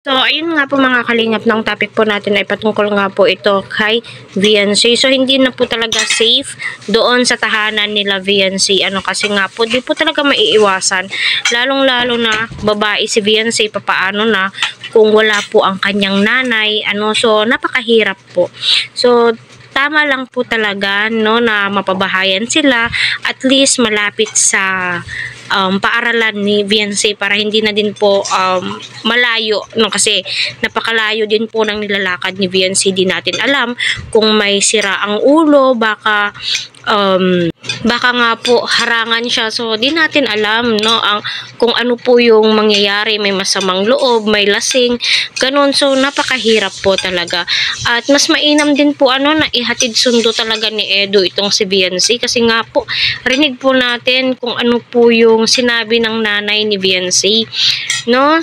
So, ayun nga po mga kalingap, ng topic po natin ay patungkol nga po ito kay VNC. So, hindi na po talaga safe doon sa tahanan nila VNC. Kasi nga po, di po talaga maiiwasan. Lalong-lalo na babae si VNC, papaano na kung wala po ang kanyang nanay. So, napakahirap po. So, tama lang po talaga na mapabahayan sila, at least malapit sa paaralan ni VNC para hindi na din po malayo, kasi napakalayo din po ng nilalakad ni VNC. Di natin alam kung may sira ang ulo, baka nga po harangan siya. So di natin alam kung ano po yung mangyayari, may masamang loob, may lasing, ganun. So napakahirap po talaga, at mas mainam din po na ihatid sundo talaga ni Edo itong si VNC, kasi nga po rinig po natin kung ano po yung sinabi ng nanay ni VNC,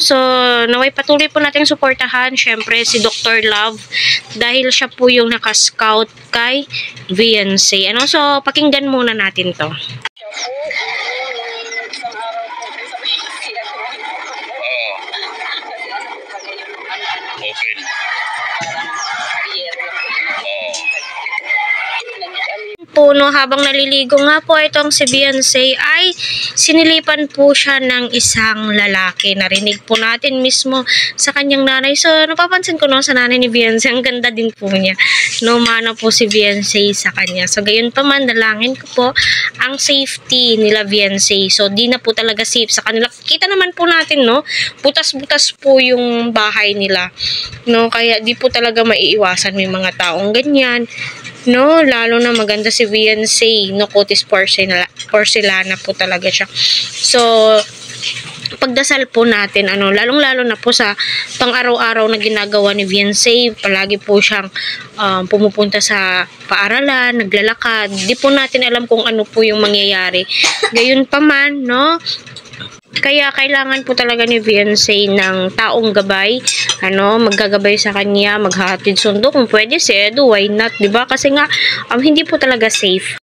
so naway patuloy po natin suportahan syempre si Dr. Love, dahil siya po yung naka-scout kay VNC. So pakinggan muna natin to. Habang naliligo nga po itong si VNC, ay sinilipan po siya ng isang lalaki. Narinig po natin mismo sa kanyang nanay. So napapansin ko sa nanay ni VNC, ang ganda din po niya. Mana po si VNC sa kanya. So gayon pa man, dalangin ko po ang safety nila VNC. So di na po talaga safe sa kanila. Kita naman po natin, butas-butas po yung bahay nila. Kaya di po talaga maiiwasan may mga taong ganyan. Lalo na maganda si VNC, cutis porcelana po talaga siya. So pagdasal po natin, lalong-lalo na po sa pang-araw-araw na ginagawa ni VNC, palagi po siyang pumupunta sa paaralan, naglalakad. Di po natin alam kung ano po yung mangyayari. Gayon pa man, kaya kailangan po talaga ni VNC ng taong gabay, maggagabay sa kanya, maghahatid sundo. Kung pwede si Edo, why not, diba? Kasi nga, hindi po talaga safe.